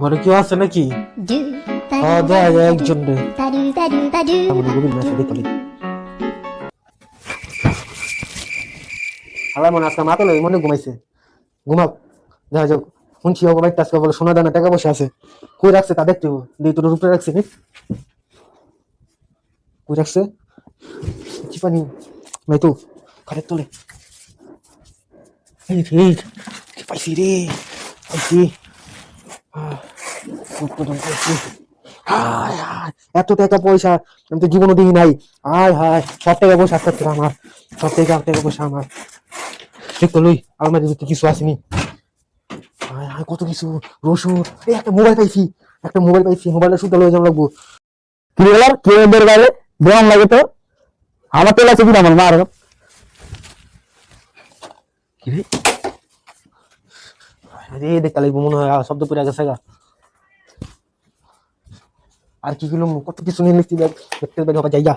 ঘরে কেউ আছে নাকি? একজন রে আল্লাহ মনে আজকে মাথা লই মনে ঘুমাইছে। ঘুমাক, দেখা যাক। শুনছি ও ভাই আজকে বলে সোনা দানা টাকা পয়সা আছে, কই রাখছে তা দেখতে হবো। দিয়ে তোর উপরে রাখছে নি, কই রাখছে চিপানি ভাই তো ঘরে তোলে। এই রে পাইছি রে, পাইছি। পাইছি। হায় হায়, এত টাকা পয়সা আমি তো জীবনও দিই নাই। হায় হায়, সব টাকা পয়সা আস্তে আমার, সব টাকা পয়সা আমার। ঠিক তো লই, আমার ভিতরে কিছু আসেনি। হায় হায়, কত কিছু। রসুন, এই একটা মোবাইল পাইছি, একটা মোবাইল পাইছি। মোবাইলটা শুধু লয়ে যাওয়া লাগবো। কি বলার কি ওদের বাইরে দেওয়ান লাগে তো আমার তেল আছে কিনা আমার মার কি রে, আরে দেখতে লাগবো মনে হয়। শব্দ করে গেছে গা। আর কি গুলো কত কিছু নিয়ে লিখছি, দেখতে যাইগা।